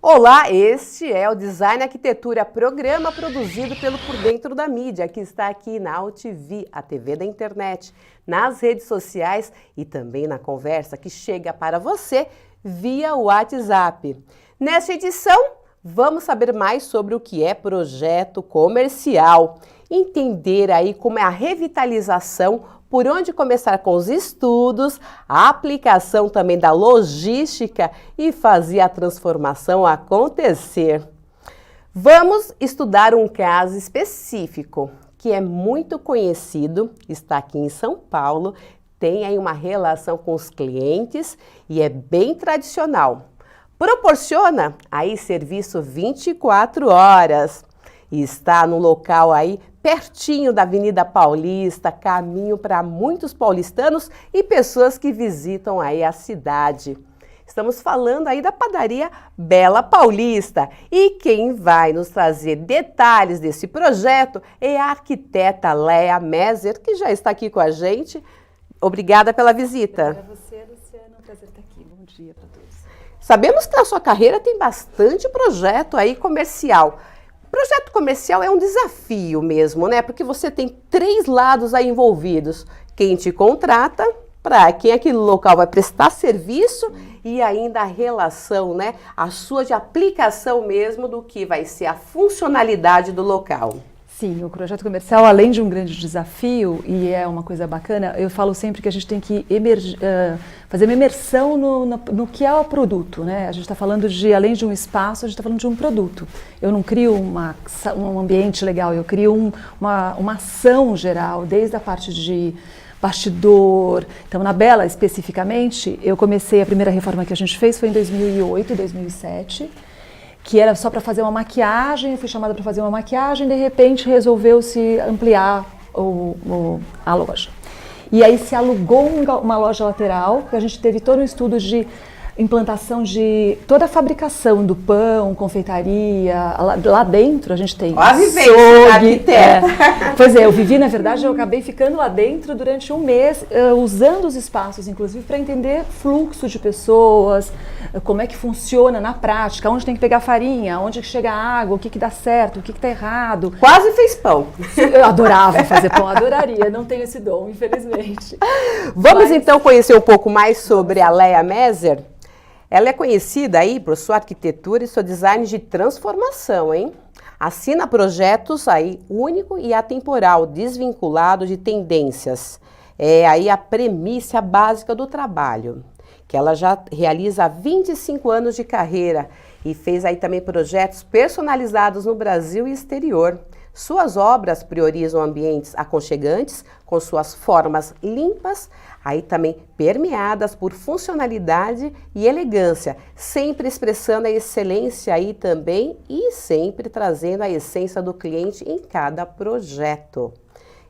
Olá, este é o Design Arquitetura, programa produzido pelo Por Dentro da Mídia, que está aqui na AltV, a TV da internet, nas redes sociais e também na conversa que chega para você via WhatsApp. Nesta edição, vamos saber mais sobre o que é projeto comercial, entender aí como é a revitalização, por onde começar com os estudos, a aplicação também da logística e fazer a transformação acontecer. Vamos estudar um caso específico que é muito conhecido, está aqui em São Paulo, tem aí uma relação com os clientes e é bem tradicional. Proporciona aí serviço 24 horas e está no local aí pertinho da Avenida Paulista, caminho para muitos paulistanos e pessoas que visitam aí a cidade. Estamos falando aí da padaria Bela Paulista e quem vai nos trazer detalhes desse projeto é a arquiteta Léa Meser, que já está aqui com a gente. Obrigada pela visita. Para você, Luciana, é um prazer estar aqui. Bom dia para todos. Sabemos que na sua carreira tem bastante projeto aí comercial. Projeto comercial é um desafio mesmo, né? Porque você tem 3 lados aí envolvidos. Quem te contrata, para quem aquele local vai prestar serviço e ainda a relação, né? A sua de aplicação mesmo do que vai ser a funcionalidade do local. Sim, o projeto comercial, além de um grande desafio, e é uma coisa bacana, eu falo sempre que a gente tem que fazer uma imersão no que é o produto, né? A gente está falando de, além de um espaço, a gente está falando de um produto. Eu não crio um ambiente legal, eu crio uma ação geral, desde a parte de bastidor. Então, na Bela, especificamente, eu comecei, a primeira reforma que a gente fez foi em 2008, 2007, que era só para fazer uma maquiagem, eu fui chamada para fazer uma maquiagem, de repente resolveu-se ampliar a loja. E aí se alugou uma loja lateral, que a gente teve todo um estudo de implantação de toda a fabricação do pão, confeitaria, lá dentro a gente tem açougue. Pois é, eu vivi, na verdade, eu acabei ficando lá dentro durante um mês, usando os espaços, inclusive, para entender fluxo de pessoas, como é que funciona na prática, onde tem que pegar farinha, onde chega a água, o que dá certo, o que está errado. Quase fez pão. Eu adorava fazer pão, adoraria, não tenho esse dom, infelizmente. Vamos então conhecer um pouco mais sobre a Léa Meser? Ela é conhecida aí por sua arquitetura e seu design de transformação, hein? Assina projetos aí único e atemporal, desvinculado de tendências. É aí a premissa básica do trabalho, que ela já realiza há 25 anos de carreira e fez aí também projetos personalizados no Brasil e exterior. Suas obras priorizam ambientes aconchegantes, com suas formas limpas, aí também permeadas por funcionalidade e elegância, sempre expressando a excelência aí também e sempre trazendo a essência do cliente em cada projeto.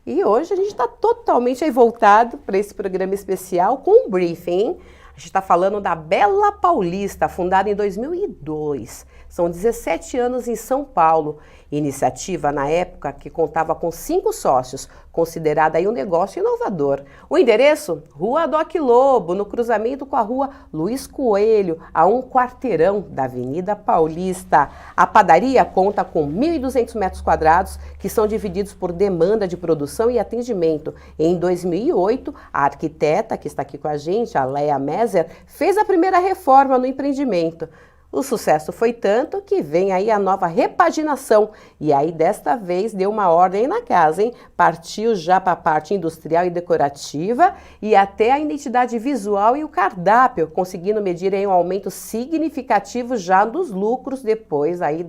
E hoje a gente está totalmente aí voltado para esse programa especial com um briefing. A gente está falando da Bela Paulista, fundada em 2002. São 17 anos em São Paulo. Iniciativa, na época, que contava com 5 sócios, considerada aí um negócio inovador. O endereço? Rua Doc Lobo, no cruzamento com a Rua Luiz Coelho, a um quarteirão da Avenida Paulista. A padaria conta com 1.200 metros quadrados, que são divididos por demanda de produção e atendimento. Em 2008, a arquiteta, que está aqui com a gente, a Léa Meser, fez a primeira reforma no empreendimento. O sucesso foi tanto que vem aí a nova repaginação e aí desta vez deu uma ordem na casa, hein? Partiu já para a parte industrial e decorativa e até a identidade visual e o cardápio, conseguindo medir aí um aumento significativo já dos lucros depois aí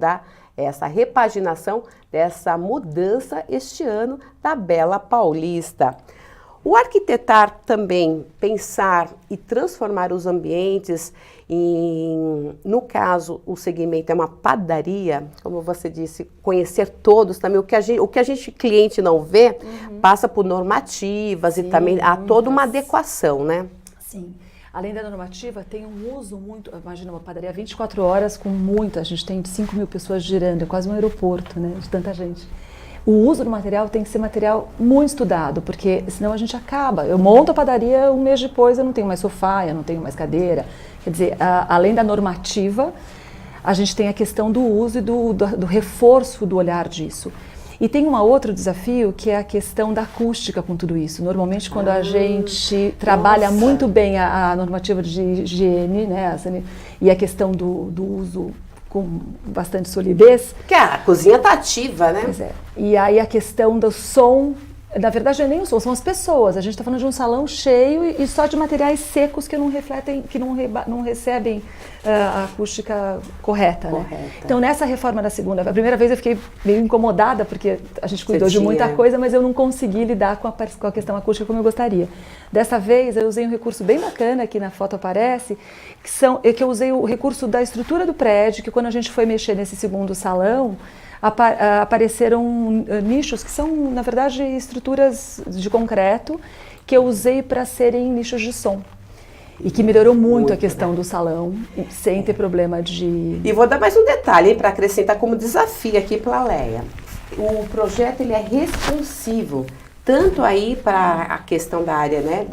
essa repaginação, dessa mudança este ano da Bela Paulista. O arquitetar também, pensar e transformar os ambientes, no caso, o segmento é uma padaria, como você disse, conhecer todos também, o que a gente cliente não vê, passa por normativas. Sim, e também há toda uma adequação, né? Sim. Além da normativa, tem um uso muito, imagina uma padaria 24 horas com muita, a gente tem 5 mil pessoas girando, é quase um aeroporto, né, de tanta gente. O uso do material tem que ser material muito estudado, porque senão a gente acaba. Eu monto a padaria, um mês depois eu não tenho mais sofá, eu não tenho mais cadeira. Quer dizer, além da normativa, a gente tem a questão do uso e do reforço do olhar disso. E tem um outro desafio que é a questão da acústica com tudo isso. Normalmente quando a gente trabalha muito bem a normativa de higiene, né, e a questão do uso com bastante solidez. Porque a cozinha está ativa, né? Pois é. E aí a questão do som, na verdade não é nem o som, são as pessoas. A gente está falando de um salão cheio e só de materiais secos que não refletem, que não recebem a acústica correta, né? Então nessa reforma da segunda, a primeira vez eu fiquei meio incomodada porque a gente cuidou de muita coisa, mas eu não consegui lidar com a questão acústica como eu gostaria. Dessa vez eu usei um recurso bem bacana, que na foto aparece, que eu usei o recurso da estrutura do prédio, que quando a gente foi mexer nesse segundo salão, apareceram nichos que são, na verdade, estruturas de concreto que eu usei para serem nichos de som. E que melhorou muito a questão do salão, sem ter problema de... E vou dar mais um detalhe para acrescentar como desafio aqui para a Leia. O projeto ele é responsivo, tanto aí para a questão da área, né,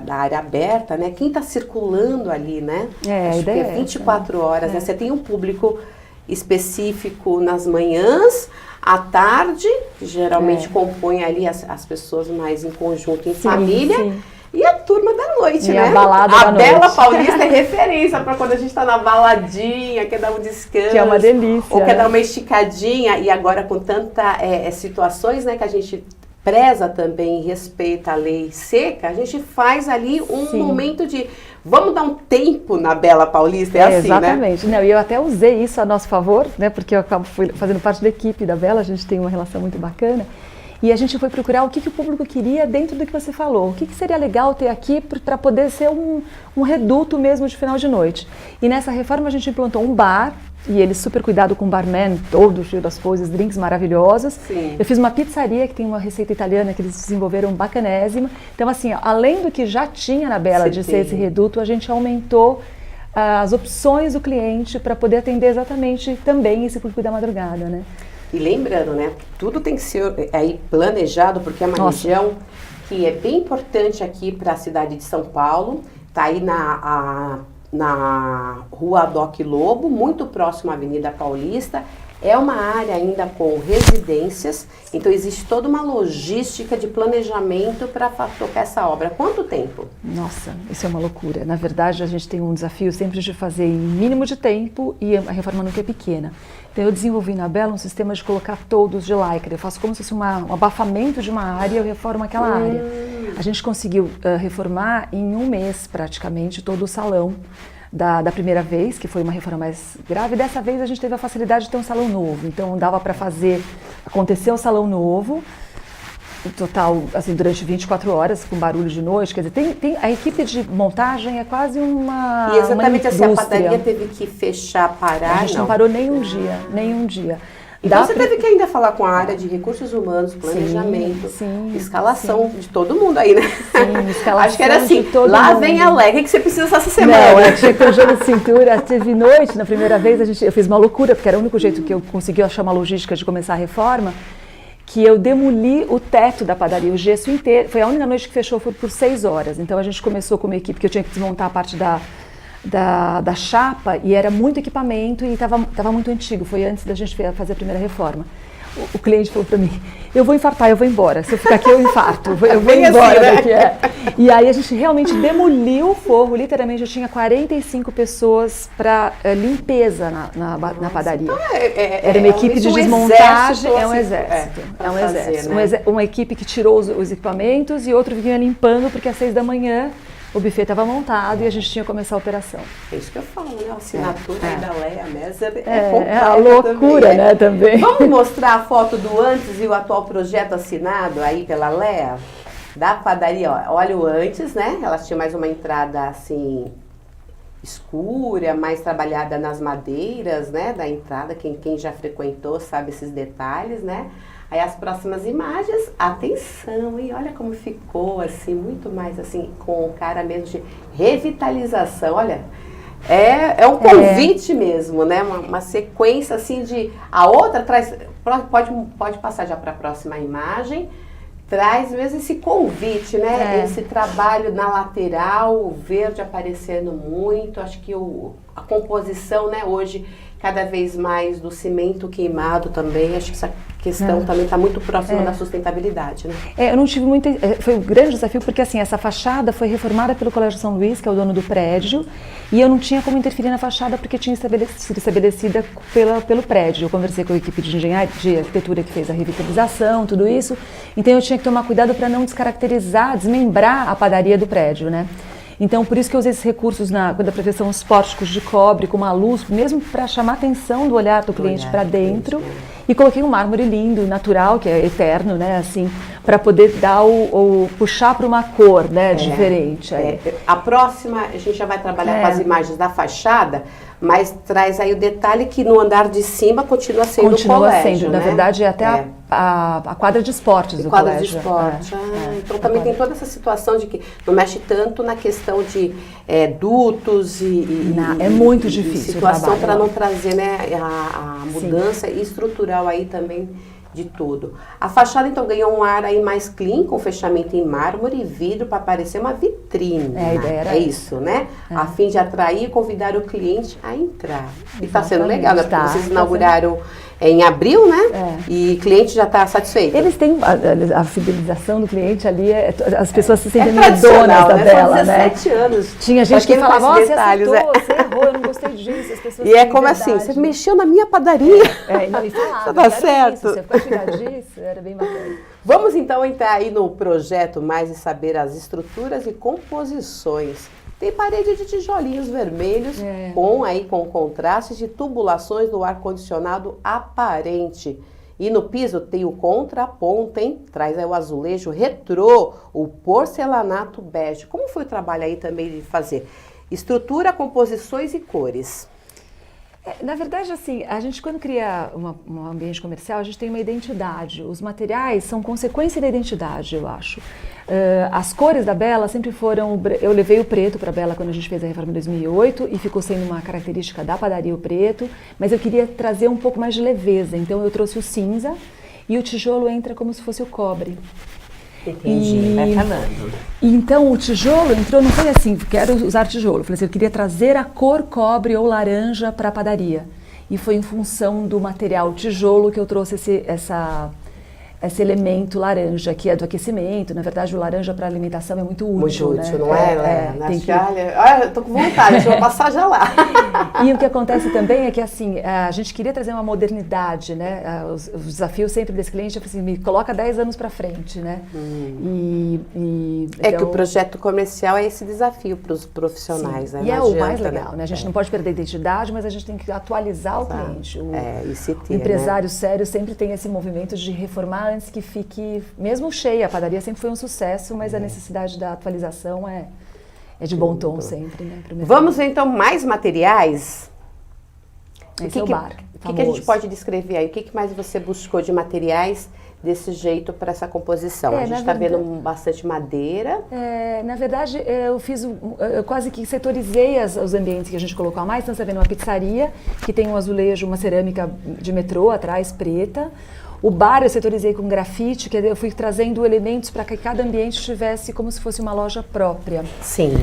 da área aberta, né, quem está circulando ali, né? A ideia é 24 horas, né? Você tem um público específico nas manhãs, à tarde, que geralmente compõe ali as pessoas mais em conjunto, em família, e a turma da noite, né? A balada da noite. Bela Paulista é referência para quando a gente está na baladinha, quer dar um descanso. Que é uma delícia. Ou quer dar uma esticadinha, e agora com tantas situações, né, que a gente preza também e respeita a lei seca, a gente faz ali um momento de... Vamos dar um tempo na Bela Paulista, assim, exatamente, né? E eu até usei isso a nosso favor, né? Porque eu fui fazendo parte da equipe da Bela, a gente tem uma relação muito bacana. E a gente foi procurar o que o público queria dentro do que você falou. O que seria legal ter aqui para poder ser um reduto mesmo de final de noite. E nessa reforma a gente implantou um bar, e ele super cuidado com o barman, todo cheio das coisas, drinks maravilhosos. Sim. Eu fiz uma pizzaria que tem uma receita italiana que eles desenvolveram bacanésima. Então assim, além do que já tinha na Bela de ser esse reduto, a gente aumentou as opções do cliente para poder atender exatamente também esse público da madrugada, né? E lembrando, né, tudo tem que ser aí planejado, porque é uma região que é bem importante aqui para a cidade de São Paulo, está aí na Rua Doc Lobo, muito próximo à Avenida Paulista. É uma área ainda com residências, então existe toda uma logística de planejamento para tocar essa obra. Quanto tempo? Nossa, isso é uma loucura. Na verdade, a gente tem um desafio sempre de fazer em mínimo de tempo e a reforma nunca é pequena. Então eu desenvolvi na Bela um sistema de colocar todos de lycra. Eu faço como se fosse um abafamento de uma área e eu reformo aquela área. A gente conseguiu reformar em um mês praticamente todo o salão. Da primeira vez, que foi uma reforma mais grave, dessa vez a gente teve a facilidade de ter um salão novo, então dava para acontecer o salão novo, em total, assim, durante 24 horas, com barulho de noite, quer dizer, a equipe de montagem é quase uma E exatamente uma assim, a padaria teve que fechar, parar? A gente não parou nem um dia. Então você teve que ainda falar com a área de recursos humanos, planejamento, escalação de todo mundo aí, né? Sim, escalação. Acho que era assim, de todo lá mundo. vem a Leia, o que você precisa essa semana? Não, eu tinha que ter um jogo de cintura. Teve noite, na primeira vez eu fiz uma loucura, porque era o único jeito que eu consegui achar uma logística de começar a reforma, que eu demoli o teto da padaria, o gesso inteiro. Foi a única noite que fechou, foi por 6 horas. Então a gente começou com uma equipe que eu tinha que desmontar a parte da chapa, e era muito equipamento e estava muito antigo, foi antes da gente fazer a primeira reforma. O cliente falou para mim, eu vou infartar, eu vou embora, se eu ficar aqui eu infarto, eu vou embora assim, né? daqui. E aí a gente realmente demoliu o forro, literalmente eu tinha 45 pessoas para limpeza na padaria. Então era uma equipe de desmontagem, é um exército, uma equipe que tirou os equipamentos e outro vinha limpando, porque às 6 da manhã o buffet estava montado e a gente tinha que começar a operação. É isso que eu falo, né? A assinatura aí da Leia Messer é a loucura, também, né? Também. Vamos mostrar a foto do antes e o atual projeto assinado aí pela Leia? Da padaria, ó. Olha o antes, né? Ela tinha mais uma entrada assim escura, mais trabalhada nas madeiras, né? Da entrada, quem já frequentou sabe esses detalhes, né? Aí as próximas imagens, atenção, hein? Olha como ficou, assim, muito mais assim, com cara mesmo de revitalização. Olha, é um convite mesmo, né? Uma sequência assim de... A outra traz... Pode passar já para a próxima imagem. Traz mesmo esse convite, né? Esse trabalho na lateral, o verde aparecendo muito. Acho que a composição, né, hoje, cada vez mais do cimento queimado também. Acho que essa questão também está muito próxima da sustentabilidade, né? Eu não tive muito... Foi um grande desafio, porque assim, essa fachada foi reformada pelo Colégio São Luís, que é o dono do prédio, e eu não tinha como interferir na fachada, porque tinha sido estabelecida pelo prédio. Eu conversei com a equipe de engenharia, de arquitetura que fez a revitalização, tudo isso, então eu tinha que tomar cuidado para não descaracterizar, desmembrar a padaria do prédio, né? Então, por isso que eu usei esses recursos quando a proteção os pórticos de cobre com uma luz, mesmo para chamar a atenção do olhar do cliente para dentro. E coloquei um mármore lindo, natural, que é eterno, né, assim, para poder dar puxar para uma cor, né, diferente. A próxima, a gente já vai trabalhar com as imagens da fachada, mas traz aí o detalhe que no andar de cima continua sendo o colégio, na verdade, é até a quadra de esportes do quadra colégio. De esporte. Então também tem toda essa situação de que não mexe tanto na questão de dutos é muito difícil situação para não trazer, né, a mudança estrutural aí também de tudo. A fachada então ganhou um ar aí mais clean, com fechamento em mármore e vidro para parecer uma vitrine. A ideia era isso, né? A fim de atrair e convidar o cliente a entrar. E está sendo legal, né? Porque vocês inauguraram em abril, né? E o cliente já está satisfeito. Eles têm a fidelização do cliente ali, as pessoas se sentem donas da Bela, né? 17 anos. Tinha gente que falava, você acertou, você errou, eu não gostei disso. As pessoas e é como assim, você mexeu na minha padaria. Não me falava, tá certo. Isso, você ficou cuidar disso, era bem bacana. Vamos então entrar aí no projeto mais e saber as estruturas e composições. Tem parede de tijolinhos vermelhos com contrastes de tubulações do ar-condicionado aparente. E no piso tem o contraponto, hein? Traz aí o azulejo retrô, o porcelanato bege. Como foi o trabalho aí também de fazer estrutura, composições e cores? Na verdade, assim, a gente quando cria um ambiente comercial, a gente tem uma identidade. Os materiais são consequência da identidade, eu acho. As cores da Bela sempre foram... Eu levei o preto para a Bela quando a gente fez a reforma em 2008 e ficou sendo uma característica da padaria o preto, mas eu queria trazer um pouco mais de leveza, então eu trouxe o cinza e o tijolo entra como se fosse o cobre. Entendi, vai falando. Então o tijolo entrou, não foi assim, quero usar tijolo, eu falei assim, eu queria trazer a cor cobre ou laranja para a padaria. E foi em função do material tijolo que eu trouxe esse elemento laranja, que é do aquecimento. Na verdade, o laranja para alimentação é muito útil. Muito útil, né? não é? Olha, eu tô com vontade, deixa eu passar já lá. E o que acontece também é que, assim, a gente queria trazer uma modernidade, né? Os desafios sempre desse cliente é assim, me coloca 10 anos para frente, né? É que o projeto comercial é esse desafio para os profissionais, né? E é o mais legal, né? A gente não pode perder a identidade, mas a gente tem que atualizar o cliente. O empresário sério sempre tem esse movimento de reformar antes que fique, mesmo cheia, a padaria sempre foi um sucesso, mas a necessidade da atualização é de bom tom sempre, né? Vamos então, mais materiais? Esse é o bar. O que a gente pode descrever aí? O que mais você buscou de materiais desse jeito para essa composição? A gente está vendo bastante madeira. Na verdade, eu quase que setorizei os ambientes que a gente colocou a mais. Então, você está vendo uma pizzaria que tem um azulejo, uma cerâmica de metrô atrás, preta. O bar eu setorizei com grafite, que eu fui trazendo elementos para que cada ambiente tivesse como se fosse uma loja própria. Sim.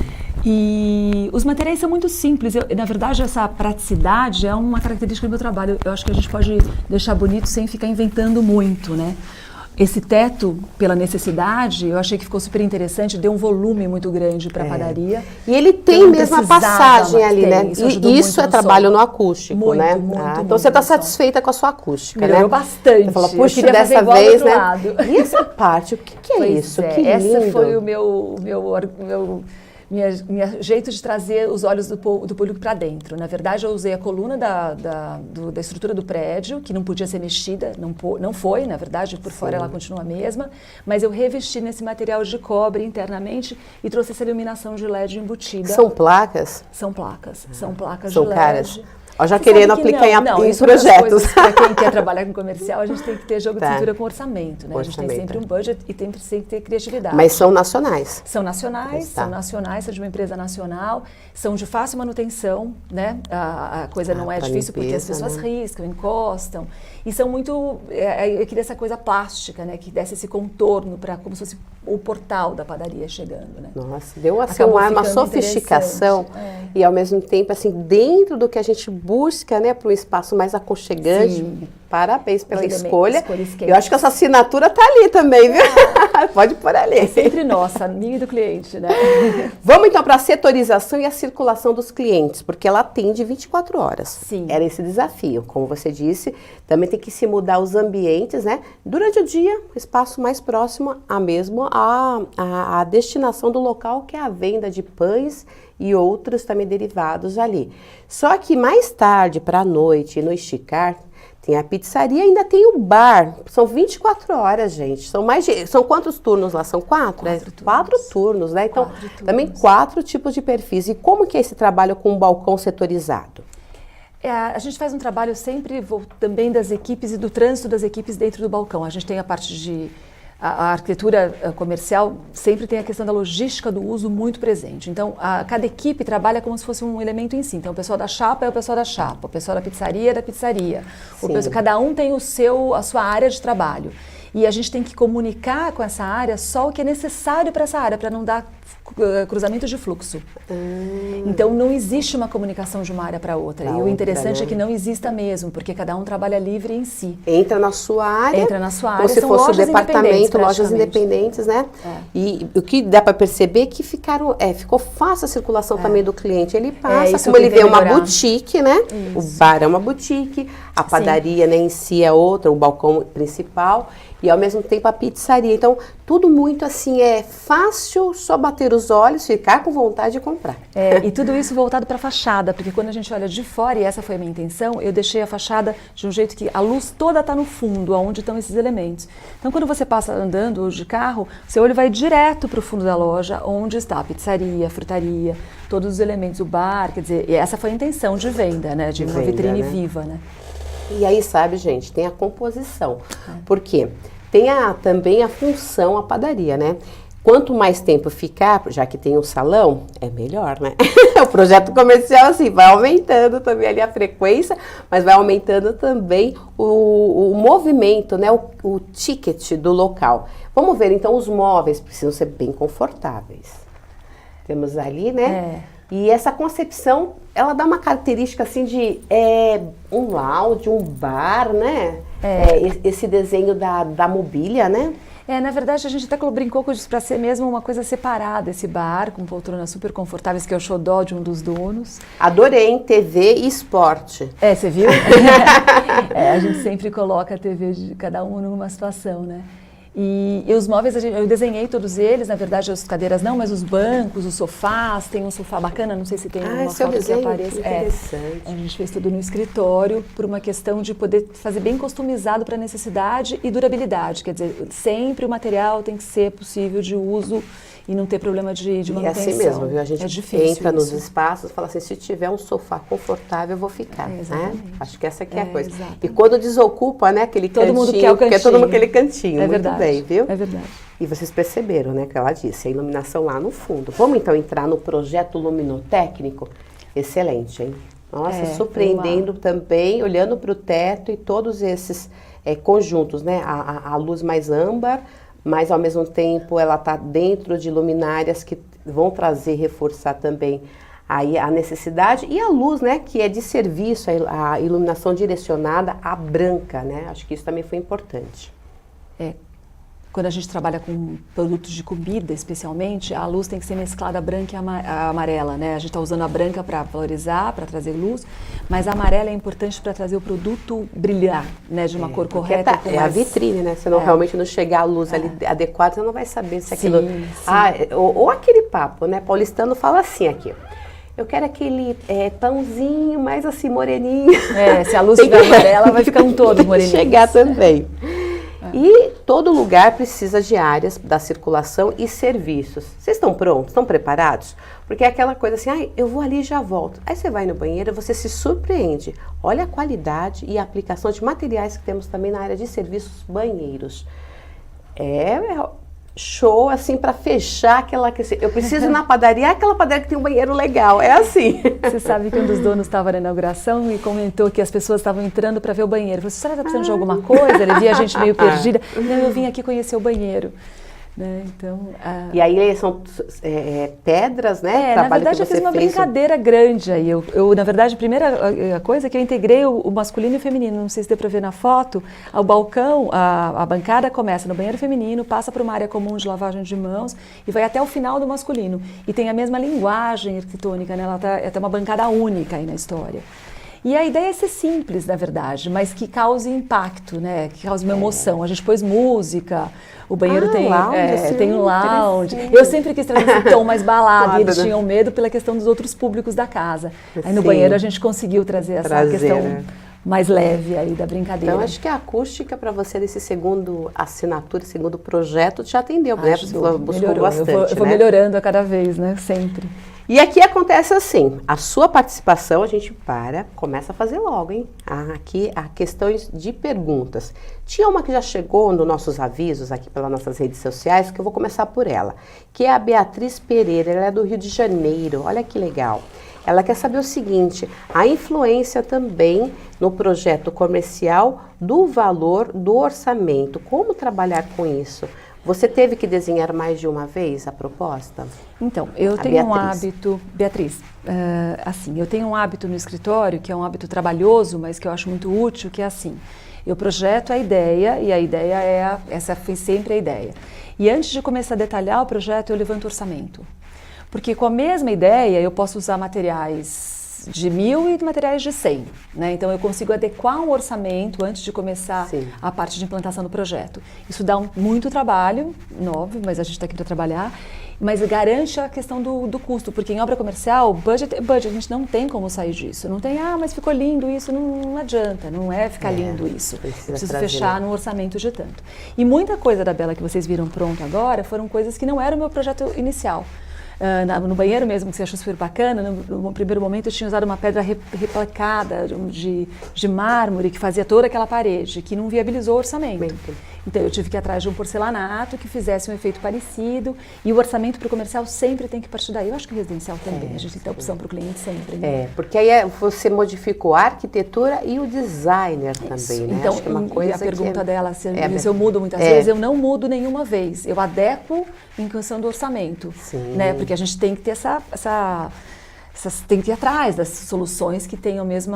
E os materiais são muito simples. Na verdade, essa praticidade é uma característica do meu trabalho. Eu acho que a gente pode deixar bonito sem ficar inventando muito, né? Esse teto, pela necessidade, eu achei que ficou super interessante, deu um volume muito grande para a padaria. E ele tem mesmo a passagem ali, né? E isso é trabalho no acústico, muito, né? Então você está satisfeita com a sua acústica, né? Melhorou bastante. Você falou, puxa, dessa vez, né? E essa parte, o que é isso? Que lindo. Essa foi o meu jeito de trazer os olhos do público para dentro. Na verdade, eu usei a coluna da estrutura do prédio, que não podia ser mexida, não foi, na verdade, por fora ela continua a mesma, mas eu revesti nesse material de cobre internamente e trouxe essa iluminação de LED embutida. São placas? São placas, são placas de LED. Caras. Ó, já querendo aplicar em projetos. Para quem quer trabalhar com comercial, a gente tem que ter jogo de cintura com orçamento, né? A gente tem sempre um budget e tem que ter criatividade. Mas são nacionais? São nacionais, são de uma empresa nacional, são de fácil manutenção, né? A coisa não é difícil porque as pessoas riscam, encostam. E são muito... eu queria essa coisa plástica, né? Que desse esse contorno para como se fosse o portal da padaria chegando, né? Nossa, deu assim uma sofisticação e ao mesmo tempo, assim, dentro do que a gente busca, né, para um espaço mais aconchegante. Sim. Parabéns pela Os escolha. escolhas Eu acho que essa assinatura tá ali também, viu? Pode pôr ali. É sempre nossa, minha e do cliente, né? Vamos então para a setorização e a circulação dos clientes, porque ela atende 24 horas. Sim. Era esse desafio, como você disse. Também tem que se mudar os ambientes, né? Durante o dia, o espaço mais próximo a destinação do local, que é a venda de pães e outros também derivados ali. Só que mais tarde, para a noite, no esticar, tem a pizzaria, ainda tem o bar. São 24 horas, gente. São quantos turnos lá? São 4? Quatro turnos, né? Então, também 4 tipos de perfis. E como que é esse trabalho com um balcão setorizado? A gente faz um trabalho sempre também das equipes e do trânsito das equipes dentro do balcão. A gente tem a parte de... A arquitetura comercial sempre tem a questão da logística do uso muito presente. Então, cada equipe trabalha como se fosse um elemento em si. Então, o pessoal da chapa é o pessoal da chapa, o pessoal da pizzaria é da pizzaria. Cada um tem a sua área de trabalho. E a gente tem que comunicar com essa área só o que é necessário para essa área, para não dar cruzamento de fluxo. Então, não existe uma comunicação de uma área para outra. E o interessante é que não exista mesmo, porque cada um trabalha livre em si. Entra na sua área. Entra na sua área. Como se fosse o departamento, lojas praticamente. independentes, né? E o que dá para perceber é que ficou fácil a circulação também do cliente. Ele passa, como ele vê uma boutique, né? Isso. O bar é uma boutique, a padaria, né, em si é outra, o balcão principal. E ao mesmo tempo a pizzaria. Então, tudo muito assim, é fácil, só bater os olhos, ficar com vontade de comprar. E tudo isso voltado para a fachada, porque quando a gente olha de fora, e essa foi a minha intenção, eu deixei a fachada de um jeito que a luz toda está no fundo, onde estão esses elementos. Então, quando você passa andando de carro, seu olho vai direto para o fundo da loja, onde está a pizzaria, a frutaria, todos os elementos, o bar, quer dizer, e essa foi a intenção de venda, né, de uma vitrine viva, né? E aí, sabe, gente, tem a composição. Por quê? Tem também a função, a padaria, né? Quanto mais tempo ficar, já que tem um salão, é melhor, né? O projeto comercial, assim, vai aumentando também ali a frequência, mas vai aumentando também o movimento, né? O ticket do local. Vamos ver, então, os móveis precisam ser bem confortáveis. Temos ali, né? E essa concepção, ela dá uma característica assim de um lounge, um bar, né? Esse desenho da mobília, né? Na verdade, a gente até brincou com isso para ser mesmo uma coisa separada, esse bar com poltronas super confortáveis, que é o xodó de um dos donos. Adorei, hein? TV e esporte. Você viu? A gente sempre coloca a TV de cada um numa situação, né? E os móveis, eu desenhei todos eles, na verdade as cadeiras não, mas os bancos, os sofás, tem um sofá bacana, não sei se tem uma foto que apareça. Interessante. A gente fez tudo no escritório por uma questão de poder fazer bem customizado para necessidade e durabilidade, quer dizer, sempre o material tem que ser possível de uso e não ter problema de manutenção. É assim mesmo, viu? A gente entra nos isso. espaços e fala assim, se tiver um sofá confortável, eu vou ficar, né? Acho que essa aqui é a coisa. Exatamente. E quando desocupa, né, aquele todo cantinho, mundo quer o cantinho. porque todo mundo aquele cantinho, muito verdade. Bem, viu? É verdade. E vocês perceberam, né, que ela disse, a iluminação lá no fundo. Vamos então entrar no projeto luminotécnico? Excelente, hein? Nossa, surpreendendo também, olhando para o teto e todos esses conjuntos, né? A luz mais âmbar, mas ao mesmo tempo ela está dentro de luminárias que vão reforçar também aí a necessidade e a luz, né, que é de serviço, a iluminação direcionada à branca, né? Acho que isso também foi importante. Quando a gente trabalha com produtos de comida, especialmente, a luz tem que ser mesclada branca e amarela, né? A gente está usando a branca para valorizar, para trazer luz, mas a amarela é importante para trazer o produto brilhar, né? De uma cor correta. A vitrine, né? Se não realmente não chegar a luz ali adequada, você não vai saber se aquilo... Sim. Ou aquele papo, né? Paulistano fala assim aqui, eu quero aquele pãozinho mais assim, moreninho. Se a luz estiver amarela, vai ficar todo moreninho. Chegar também. E todo lugar precisa de áreas da circulação e serviços. Vocês estão prontos? Estão preparados? Porque é aquela coisa assim, eu vou ali e já volto. Aí você vai no banheiro e você se surpreende. Olha a qualidade e a aplicação de materiais que temos também na área de serviços banheiros. Show, assim, para fechar aquela... Eu preciso ir na padaria, aquela padaria que tem um banheiro legal, é assim. Você sabe que um dos donos estava na inauguração e comentou que as pessoas estavam entrando para ver o banheiro. Você está precisando de alguma coisa? Ele via a gente meio perdida. Não, eu vim aqui conhecer o banheiro. né? Então, E aí são pedras, né? na verdade eu fiz uma brincadeira grande aí. Na verdade, a primeira coisa é que eu integrei o masculino e o feminino. Não sei se deu para ver na foto. O balcão, a bancada começa no banheiro feminino, passa para uma área comum de lavagem de mãos e vai até o final do masculino. E tem a mesma linguagem arquitetônica, né? Ela tá uma bancada única aí na história. E a ideia é ser simples, na verdade, mas que cause impacto, né? Que cause uma emoção. A gente pôs música, o banheiro tem um lounge. Eu sempre quis trazer esse tom mais balado, e eles tinham medo pela questão dos outros públicos da casa. Aí no banheiro a gente conseguiu trazer essa questão mais leve aí da brincadeira. Então, acho que a acústica para você desse segundo assinatura, segundo projeto, te atendeu, né? Você buscou bastante, eu vou melhorando a cada vez, né? Sempre. E aqui acontece assim, a sua participação a gente começa a fazer logo, hein? Aqui há questões de perguntas. Tinha uma que já chegou nos nossos avisos aqui pelas nossas redes sociais, que eu vou começar por ela, que é a Beatriz Pereira, ela é do Rio de Janeiro, olha que legal. Ela quer saber o seguinte, a influência também no projeto comercial do valor do orçamento, como trabalhar com isso? Você teve que desenhar mais de uma vez a proposta? Então, eu tenho um hábito... Beatriz, assim, eu tenho um hábito no escritório, que é um hábito trabalhoso, mas que eu acho muito útil, que é assim, eu projeto a ideia, e a ideia essa foi sempre a ideia. E antes de começar a detalhar o projeto, eu levanto o orçamento. Porque com a mesma ideia, eu posso usar materiais de 1.000 e materiais de 100, né? Então eu consigo adequar um orçamento antes de começar a parte de implantação do projeto. Isso dá muito trabalho, óbvio, mas a gente está aqui para trabalhar, mas garante a questão do custo, porque em obra comercial, budget é budget, a gente não tem como sair disso. Não tem, mas ficou lindo isso, não adianta, não é ficar lindo isso. Preciso fechar no orçamento de tanto. E muita coisa da Bela que vocês viram pronto agora foram coisas que não eram o meu projeto inicial. No banheiro mesmo, que você achou super bacana, no primeiro momento eu tinha usado uma pedra replicada de mármore que fazia toda aquela parede, que não viabilizou o orçamento. Então eu tive que ir atrás de um porcelanato que fizesse um efeito parecido, e o orçamento para o comercial sempre tem que partir daí. Eu acho que o residencial também, a gente tem que ter opção para o cliente sempre. Né? Porque aí você modificou a arquitetura e o designer também, né? Então, acho que é uma coisa e a pergunta dela, se eu mudo muitas vezes, eu não mudo nenhuma vez. Eu adequo em função do orçamento, né? Porque a gente tem que ter tem que ir atrás das soluções que tenham o mesmo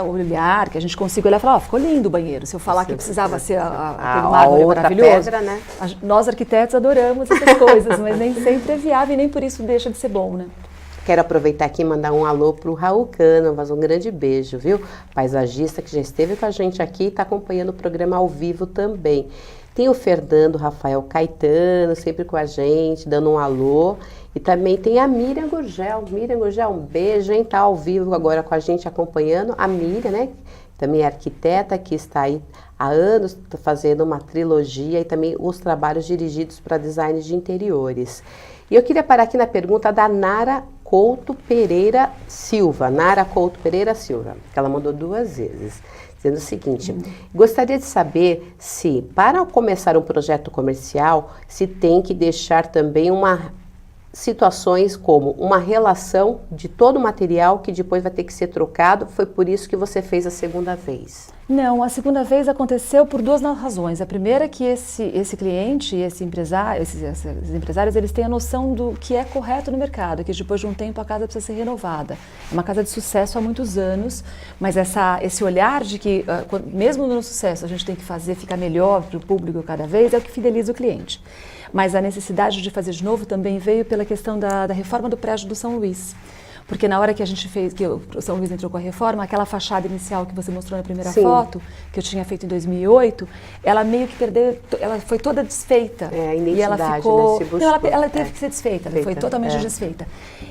olhar, que a gente consiga olhar e falar, ficou lindo o banheiro. Se eu falar que precisava ser aquele mármore maravilhoso, pedra, né? Nós arquitetos adoramos essas coisas, mas nem sempre é viável e nem por isso deixa de ser bom, né? Quero aproveitar aqui e mandar um alô para o Raul Canovas, um grande beijo, viu? Paisagista que já esteve com a gente aqui e está acompanhando o programa ao vivo também. Tem o Fernando Rafael Caetano, sempre com a gente, dando um alô. E também tem a Miriam Gurgel. Miriam Gurgel, um beijo, hein? Tá ao vivo agora com a gente acompanhando. A Miriam, né? Também é arquiteta, que está aí há anos fazendo uma trilogia e também os trabalhos dirigidos para design de interiores. E eu queria parar aqui na pergunta da Nara Couto Pereira Silva. Nara Couto Pereira Silva, que ela mandou 2 vezes. Dizendo o seguinte, gostaria de saber se, para começar um projeto comercial, se tem que deixar também situações como uma relação de todo o material que depois vai ter que ser trocado. Foi por isso que você fez a segunda vez? Não, a segunda vez aconteceu por 2 razões. A primeira é que esse cliente e esses empresários, eles têm a noção do que é correto no mercado, que depois de um tempo a casa precisa ser renovada. É uma casa de sucesso há muitos anos, mas esse olhar de que, mesmo no sucesso, a gente tem que ficar melhor para o público cada vez, é o que fideliza o cliente. Mas a necessidade de fazer de novo também veio pela questão da reforma do prédio do São Luís. Porque na hora que a gente fez, que o São Luís entrou com a reforma, aquela fachada inicial que você mostrou na primeira foto, que eu tinha feito em 2008, ela meio que perdeu, ela foi toda desfeita. A identidade, e ela ficou, né? Ela teve que ser desfeita, foi totalmente desfeita.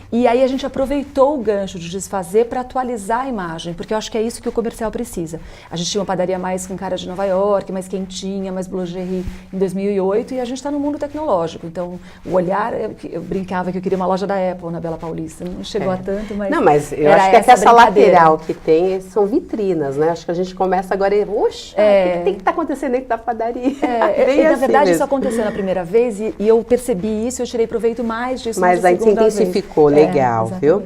E aí a gente aproveitou o gancho de desfazer para atualizar a imagem, porque eu acho que é isso que o comercial precisa. A gente tinha uma padaria mais com cara de Nova York, mais quentinha, mais boulangerie em 2008, e a gente está no mundo tecnológico. Então, o olhar, eu brincava que eu queria uma loja da Apple na Bela Paulista, não chegou a tanto, mas... Não, mas eu acho que essa lateral que tem são vitrinas, né? Acho que a gente começa agora e, oxa, o que tem que estar acontecendo dentro da padaria? Na verdade, isso aconteceu na primeira vez e eu percebi isso, eu tirei proveito mais disso. Mas aí se intensificou, legal, viu?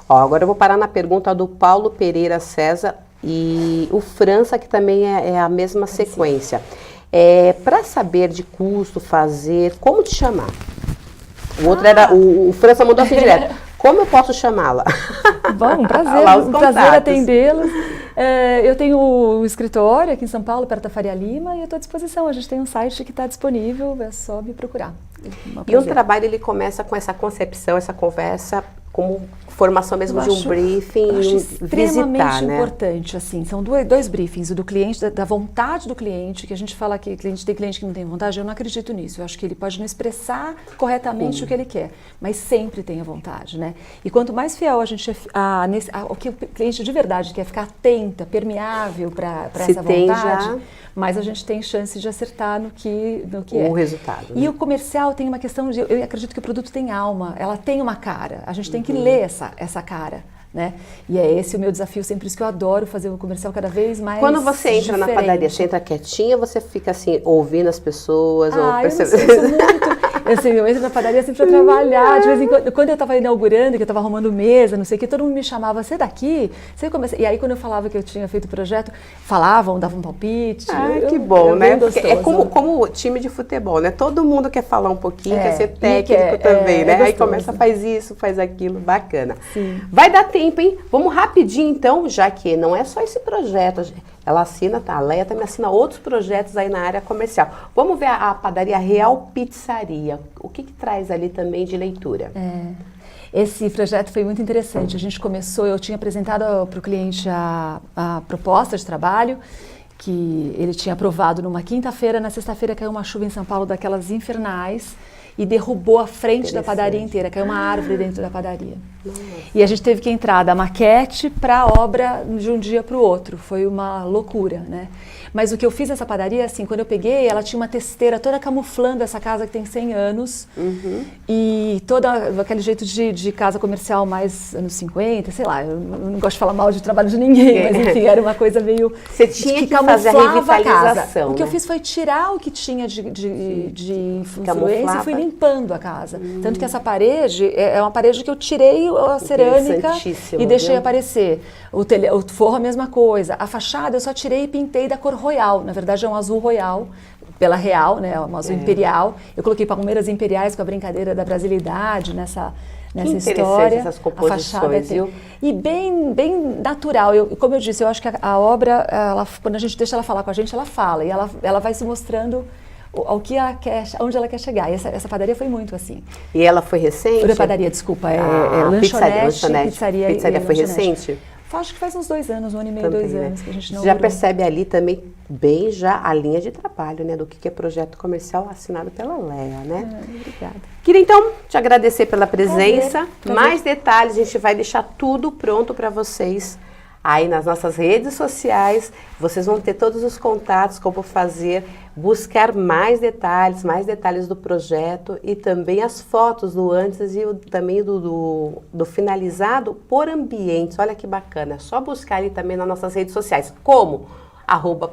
Ó, agora eu vou parar na pergunta do Paulo Pereira César e o França, que também é a mesma sequência. Para saber de custo, fazer, como te chamar? O outro era, o França mandou assim direto. Como eu posso chamá-la? Bom, um prazer atendê-los. Eu tenho um escritório aqui em São Paulo, perto da Faria Lima, e eu estou à disposição. A gente tem um site que está disponível, é só me procurar. E o trabalho, ele começa com essa concepção, essa conversa, como formação mesmo de um briefing, extremamente visitar, importante, assim, são dois briefings, o do cliente, da vontade do cliente, que a gente fala que tem cliente que não tem vontade, eu não acredito nisso, eu acho que ele pode não expressar corretamente o que ele quer, mas sempre tem a vontade, né? E quanto mais fiel a gente o que o cliente de verdade quer, ficar atenta, permeável para essa vontade, mais a gente tem chance de acertar no que é. O resultado. E o comercial tem uma questão de, eu acredito que o produto tem alma, ela tem uma cara, a gente tem que ler essa cara, né? E é esse o meu desafio, sempre isso que eu adoro, fazer o comercial cada vez mais Quando você entra diferente. na padaria, você entra quietinha, você fica assim, ouvindo as pessoas? Eu não sei, eu sou muito... Assim, eu entro na padaria sempre para trabalhar, de vez em quando eu estava inaugurando, que eu estava arrumando mesa, não sei o que, todo mundo me chamava, você é daqui? E aí quando eu falava que eu tinha feito o projeto, falavam, davam um palpite. Que bom, né? Porque é como time de futebol, né? Todo mundo quer falar um pouquinho, quer ser técnico também, né? Aí começa, faz isso, faz aquilo, bacana. Sim. Vai dar tempo, hein? Vamos rapidinho então, já que não é só esse projeto, ela assina, a Leia também assina outros projetos aí na área comercial. Vamos ver a padaria Real Pizzaria. O que traz ali também de leitura? Esse projeto foi muito interessante. A gente começou, eu tinha apresentado para o cliente a proposta de trabalho, que ele tinha aprovado numa quinta-feira, na sexta-feira caiu uma chuva em São Paulo daquelas infernais, e derrubou a frente da padaria inteira, caiu uma árvore dentro da padaria. Nossa. E a gente teve que entrar da maquete para a obra de um dia para o outro, foi uma loucura, né? Mas o que eu fiz nessa padaria, assim, quando eu peguei, ela tinha uma testeira toda camuflando essa casa que tem 100 anos, e todo aquele jeito de casa comercial mais anos 50, sei lá, eu não gosto de falar mal de trabalho de ninguém, mas enfim, era uma coisa meio... Você tinha que fazer a revitalização, O que eu fiz foi tirar o que tinha de influência e fui limpando a casa. Tanto que essa parede é uma parede que eu tirei a cerâmica e deixei aparecer. O forro a mesma coisa. A fachada eu só tirei e pintei da cor royal. Na verdade é um azul royal, pela Real, né? Um azul imperial. Eu coloquei palmeiras imperiais com a brincadeira da brasilidade nessa história. Essas composições, viu? E bem natural. Como eu disse, eu acho que a obra, quando a gente deixa ela falar com a gente, ela fala. E ela vai se mostrando ao que ela quer, onde ela quer chegar. E essa padaria foi muito assim. E ela foi recente? Padaria, desculpa. Lanchonete, pizzaria foi recente? Acho que faz uns 2 anos, 1 ano e meio, também, 2 anos que a gente não... Você já percebe ali também bem já a linha de trabalho, né? Do que é projeto comercial assinado pela Leia, né? Obrigada. Queria então te agradecer pela presença. Prazer. Mais detalhes, a gente vai deixar tudo pronto para vocês aí nas nossas redes sociais. Vocês vão ter todos os contatos, como fazer, buscar mais detalhes do projeto e também as fotos do antes e também do finalizado por ambientes. Olha que bacana, é só buscar ali também nas nossas redes sociais, como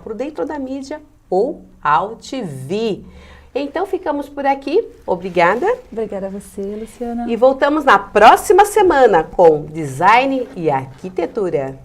@PorDentroDaMídia ou AltV. Então ficamos por aqui, obrigada. Obrigada a você, Luciana. E voltamos na próxima semana com Design e Arquitetura.